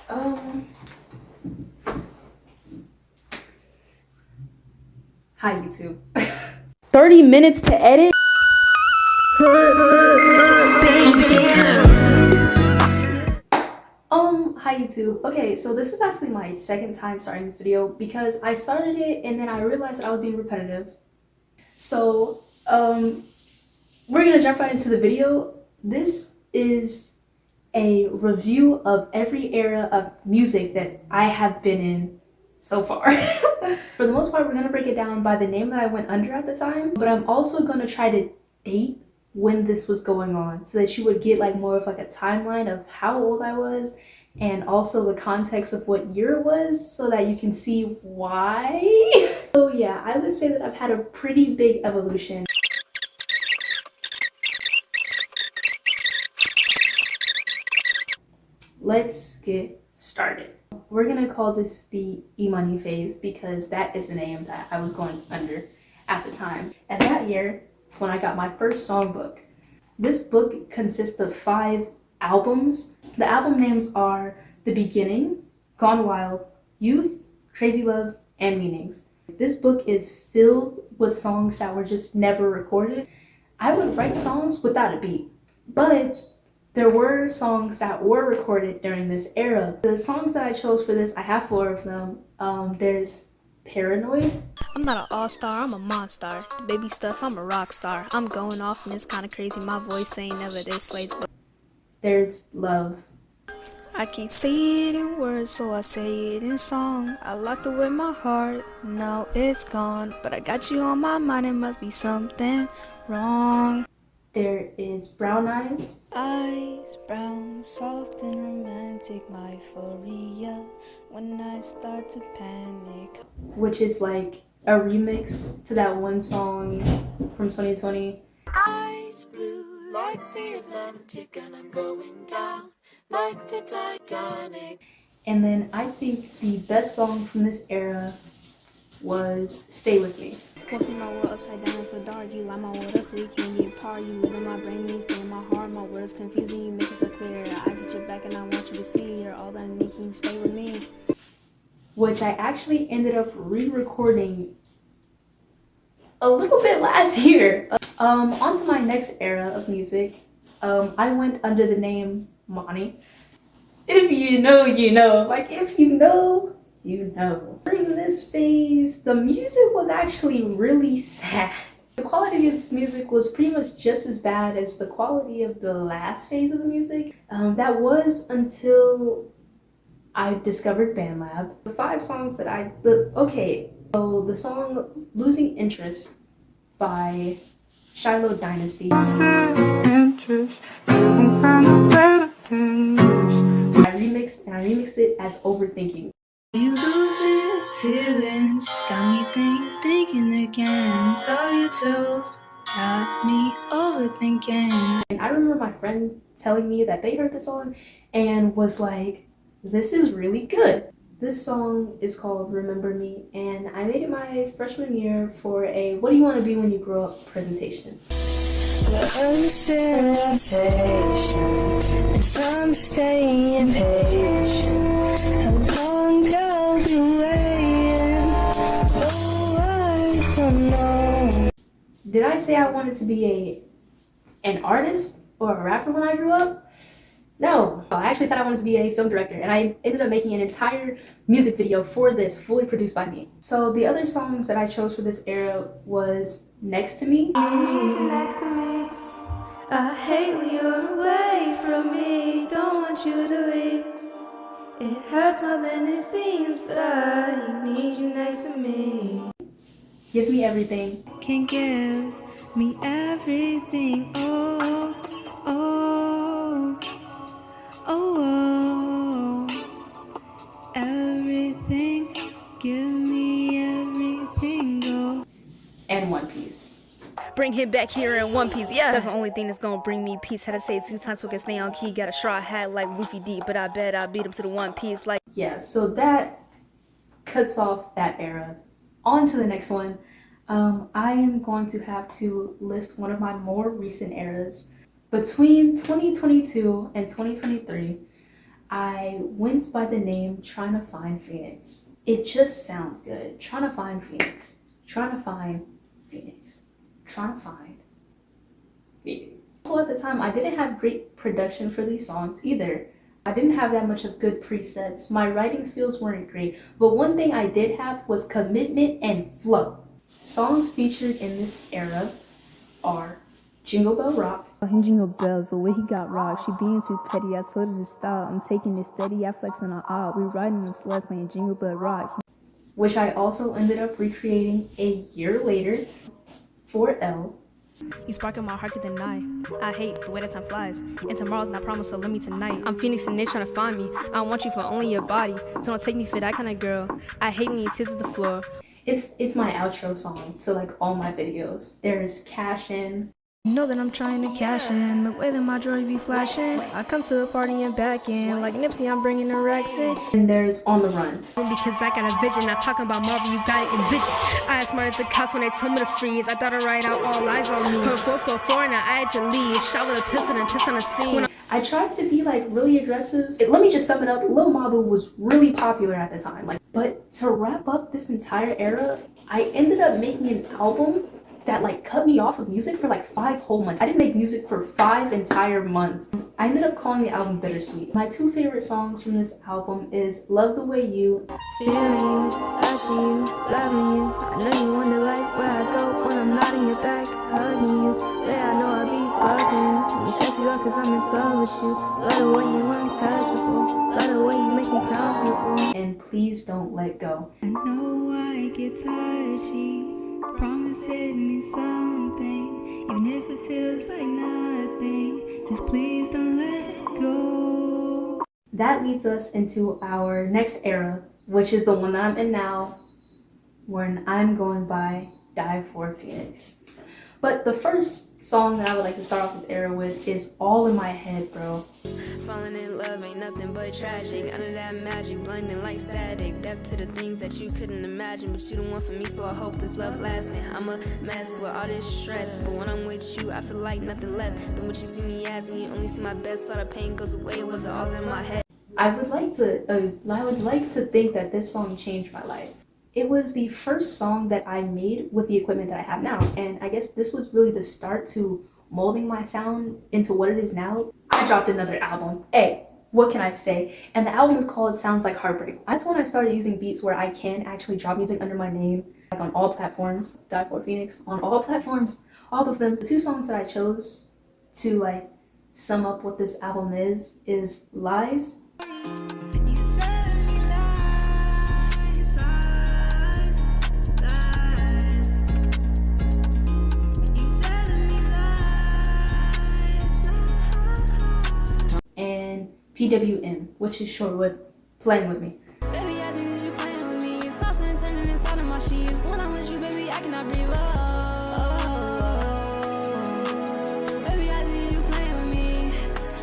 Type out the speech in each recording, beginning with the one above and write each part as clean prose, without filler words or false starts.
Um, Hi YouTube. 30 minutes to edit? Hi YouTube. Okay, so this is actually my second time starting this video because I started it and then I realized that I was being repetitive. So, we're gonna jump right into the video. This is a review of every era of music that I have been in so far. For the most part, we're gonna break it down by the name that I went under at the time, but I'm also gonna try to date when this was going on so that you would get like more of like a timeline of how old I was and also the context of what year it was so that you can see why. So yeah, I would say that I've had a pretty big evolution. Let's get started. We're gonna call this the E-Money phase because that is the name that I was going under at the time. And that year is when I got my first songbook. This book consists of 5 albums. The album names are The Beginning, Gone Wild, Youth, Crazy Love, and Meanings. This book is filled with songs that were just never recorded. I would write songs without a beat, but there were songs that were recorded during this era. The songs that I chose for this, I have 4 of them. There's Paranoid. I'm not an all-star, I'm a monster. The baby stuff, I'm a rock star. I'm going off and it's kinda crazy. My voice ain't never this slates, but There's Love. I can't say it in words, so I say it in song. I locked away my heart, now it's gone. But I got you on my mind, it must be something wrong. There is Brown Eyes. Eyes brown, soft and romantic, my euphoria. When I start to panic, which is like a remix to that one song from 2020. eyes blue like the Atlantic, and I'm going down like the Titanic. And then I think the best song from this era was Stay With Me. Walking my world upside down and so dark. You light my world up so we can get apart. You live in my brain, you stay in my heart. My words confusing, you make it so clear. I get your back and I want you to see. You're all that I need, can you stay with me? Which I actually ended up re-recording a little bit last year. On to my next era of music. I went under the name Monty. If you know, you know. Like, if you know, you know. During this phase, the music was actually really sad. The quality of this music was pretty much just as bad as the quality of the last phase of the music. That was until I discovered BandLab. The 5 songs that so the song Losing Interest by Shiloh Dynasty. I remixed it as Overthinking. You losing feelings, got me thinking again. Love you chose, got me overthinking. And I remember my friend telling me that they heard the song and was like, this is really good. This song is called Remember Me, and I made it my freshman year for a What Do You Want to Be When You Grow Up presentation. I'm staying patient. How long I'll be waiting? Oh, I don't know. Did I say I wanted to be an artist or a rapper when I grew up? No, I actually said I wanted to be a film director, and I ended up making an entire music video for this, fully produced by me. So the other songs that I chose for this era was Next to Me. Next to me. I hate when you're away from me. Don't want you to leave. It hurts more than it seems, but I need you next to me. Give Me Everything. Can give me everything. Oh, oh, oh, oh. Everything. Give me everything. Oh. And One Piece. Bring him back here in one piece, yeah. That's the only thing that's gonna bring me peace. Had to say it 2 times so I can stay on key. Got a straw hat like Luffy D, but I bet I beat him to the one piece like. Yeah, so that cuts off that era. On to the next one. I am going to have to list one of my more recent eras. Between 2022 and 2023, I went by the name Trying to Find Phoenix. It just sounds good. Trying to find Phoenix. Trying to find Phoenix. Trying to find Phoenix. So at the time, I didn't have great production for these songs either. I didn't have that much of good presets. My writing skills weren't great. But one thing I did have was commitment and flow. Songs featured in this era are Jingle Bell Rock, Jingle bells, the way he got rocked. She being too petty, I told her to stop. I'm taking it steady, I flex on her out. We riding in sluts playing Jingle Bell Rock. which I also ended up recreating a year later for Elle. You sparking my heart than I hate the way that time flies. And tomorrow's not promised, so let me tonight. I'm Phoenix and they trying to find me. I want you for only your body. So don't take me for that kind of girl. I hate when you tears to the floor. It's my outro song to like all my videos. There's Cash In. You know that I'm trying to cash in. The way that my jewelry be flashing. I come to the party and back in. Like Nipsey, I'm bringing the racks in. And there's On the Run. Because I got a vision. Not talking about Marvel, you got it in vision. I outsmarted the cops when they told me to freeze. I thought I'd write out all eyes on me. Her 444 and I had to leave. Shot with a pistol and pissed on the scene. I tried to be like really aggressive. Let me just sum it up. Lil Mabu was really popular at the time. But to wrap up this entire era, I ended up making an album that like cut me off of music for like 5 whole months. I didn't make music for 5 entire months. I ended up calling the album Bittersweet. My 2 favorite songs from this album is Love the Way You. Feeling you, touching you, loving you. I know you wonder like where I go when I'm not in your back, hugging you. Yeah, I know I be bugging you. I'm stressed you out cause I'm in love with you. Love the way you untouchable. Love the way you make me comfortable. And Please Don't Let Go. I know I get touchy. Promise hit me something, even if it feels like nothing. Just please don't let go. That leads us into our next era, which is the one that I'm in now, when I'm going by Die for Phoenix. But the first song that I would like to start off this era with is All in My Head, bro. Falling in love ain't nothing but tragic. Under that magic, blending like static. Depth to the things that you couldn't imagine. But you the one for me, so I hope this love lasting. I'm a mess with all this stress, but when I'm with you, I feel like nothing less than what you see me as. And you only see my best, all the pain goes away. It wasn't all in my head. I would like to think that this song changed my life. It was the first song that I made with the equipment that I have now, and I guess this was really the start to molding my sound into what it is now. I dropped another album. Hey, what can I say? And the album is called Sounds Like Heartbreak. That's when I started using beats where I can actually drop music under my name, like on all platforms. Die for Phoenix on all platforms, all of them. The 2 songs that I chose to like sum up what this album is Lies. And PWM, which is short with Playing With Me. Baby, I think that you playing with me. Tossing and turning inside of my sheets. When I'm with you, baby, I cannot breathe. Baby, I think you playing with me.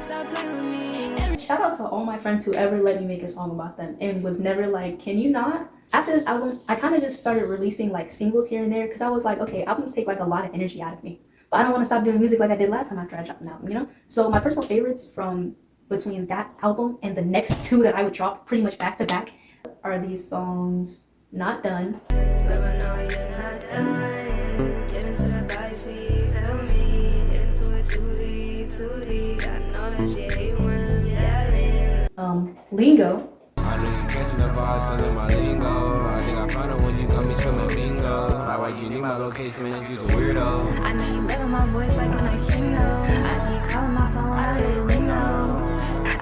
Stop playing with me. Shout out to all my friends who ever let me make a song about them and was never like, can you not? After this album, I kind of just started releasing like singles here and there because I was like, okay, albums take like a lot of energy out of me. But I don't want to stop doing music like I did last time after I dropped an album, you know? So my personal favorites from between that album and the next 2 that I would drop pretty much back to back are these songs Not Done. Babe, I know you're not done. Get into the backseat, feel me. Get into it too deep. I know that you hate when I'm yelling. Lingo. I know you catching the vibes, sending my lingo. I think I found it when you got me screaming bingo. Like, why you need my location, man, you the weirdo. I know you loving my voice like when I sing though. I see you calling my phone, I let it ring though.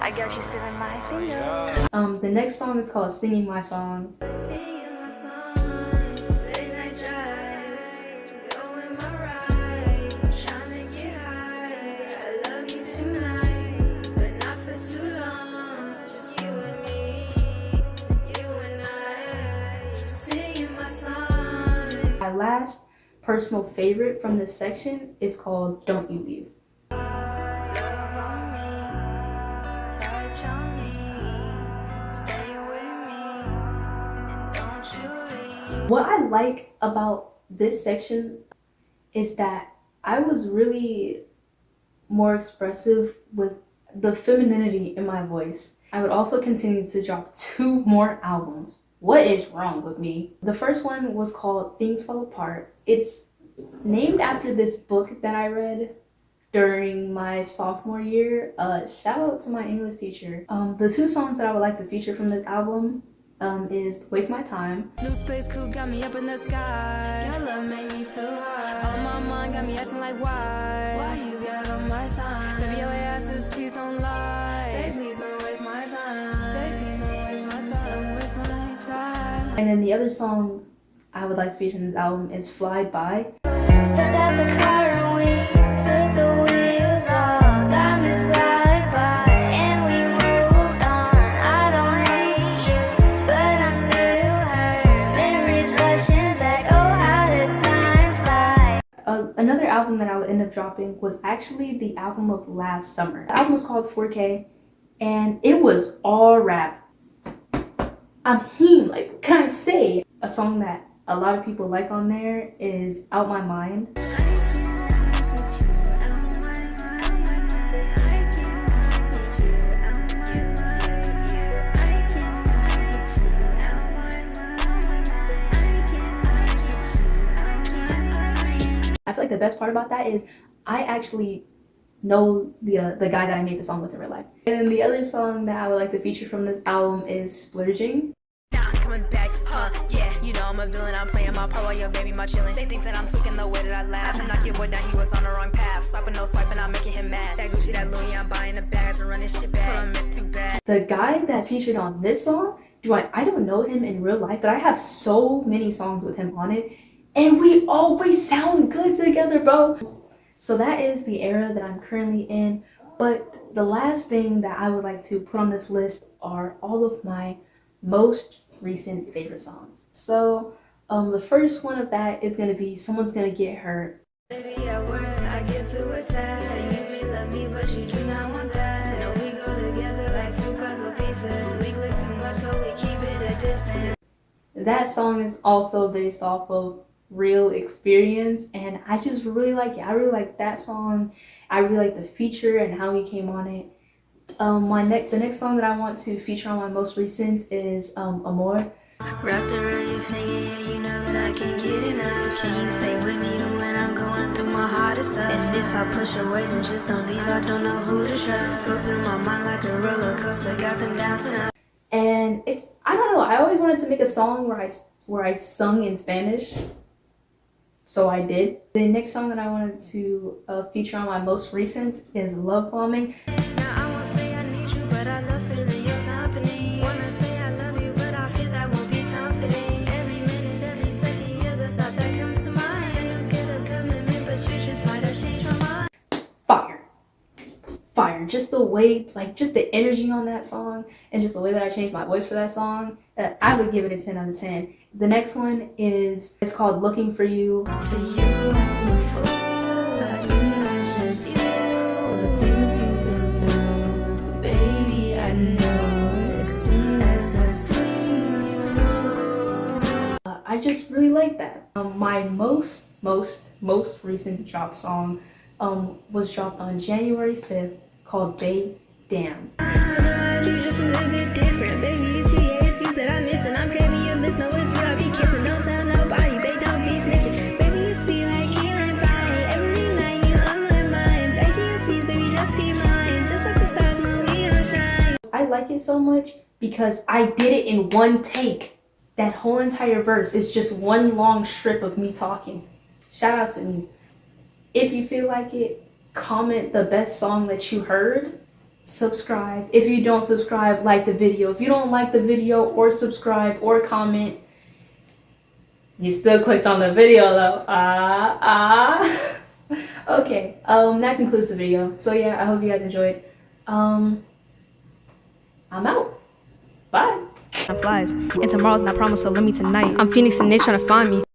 I got you still in my finger. The next song is called Singing My Songs. Singing my songs, late night drives, going my ride, trying to get high. I love you tonight, but not for too long. Just you and me, you and I, singing my songs. My last personal favorite from this section is called Don't You Leave. Love on me, touch on me, stay with me, and don't you leave. What I like about this section is that I was really more expressive with the femininity in my voice. I would also continue to drop 2 more albums. What is wrong with me? The first one was called Things Fall Apart. It's named after this book that I read during my sophomore year. Shout out to my English teacher. The 2 songs that I would like to feature from this album is Waste My Time. New space cool got me up in the sky. Your love made me feel high. On my mind got me asking like why? Why you got on my time? Baby, all I ask is please don't lie. Baby, please don't waste my time. Baby, please don't waste my time. Waste my time. And then the other song I would like to feature in this album is Fly By. Stepped out the car and we took the wheels off. Time is fly by and we moved on. I don't hate you, but I'm still hurt. Memories rushing back. Oh, how did time fly? Another album that I would end up dropping was actually the album of last summer. The album was called 4K, and it was all rap. Like, can I say? A song that a lot of people like on there is Out My Mind. I feel like the best part about that is I actually know the guy that I made the song with in real life. And then the other song that I would like to feature from this album is Splurging. Coming back, yeah, you know I'm a villain, I'm playing my part while your baby my chillin'. They think that I'm tweaking the way that I laugh. I knock your boy down, he was on the wrong path. Swiping, no swiping, I'm making him mad. That Gucci, that Louis, I'm buying the bags and running shit back. Put on miss too bad. The guy that featured on this song, I don't know him in real life, but I have so many songs with him on it, and we always sound good together, bro. So that is the era that I'm currently in, but the last thing that I would like to put on this list are all of my most recent favorite songs. So the first one of that is going to be Someone's Gonna Get Hurt. Baby, at worst, I get too attached. And you may love me, but you do not want that. No, we go together like 2 puzzle pieces. We click too much, so we keep it a distance. That song is also based off of real experience, and I just really like it. I really like that song. I really like the feature and how he came on it. The next song that I want to feature on my most recent is Amor. Wrapped around your finger, yeah, you know that I can't get enough. Can you stay with me when I'm going through my hardest stuff? And if I push away, then just don't leave. I don't know who to trust. Go through my mind like a roller coaster, got them down and up. And I don't know. I always wanted to make a song where I sung in Spanish, so I did. The next song that I wanted to feature on my most recent is Love Bombing. Now I won't say I need you, but I love feeling your company. Wanna say I love you, but I feel that won't be confident. Every minute, every second, you're the thought that comes to mind. Say I'm scared of commitment, but you just might have changed my mind. Fire. Just the way, just the energy on that song, and just the way that I changed my voice for that song, I would give it a 10 out of 10. The next one it's called Looking For You. To you, I'm a fool. I do not just you. The things you've been through, baby, I know. As soon as I see you. I just really like that. My most recent drop song was dropped on January 5th called Babe Damn. So now you just a little bit different. Baby, it's you, yeah, it's you that I'm missing. I'm craving your list, no, it's you, I be kissing. Don't tell nobody, babe, don't be snitching. Baby, you sweet like key lime pie. Every night you on my mind. Beg you, please, baby, just be mine. Just like the stars, no, we don't shine. I like it so much because I did it in one take. That whole entire verse is just one long strip of me talking. Shout out to me. If you feel like it, comment the best song that you heard. Subscribe. If you don't subscribe, like the video. If you don't like the video or subscribe or comment, you still clicked on the video though. Okay, that concludes the video. So yeah, I hope you guys enjoyed. I'm out. Bye. Flies, and tomorrow's not promised, so let me tonight. I'm Phoenix and they trying to find me.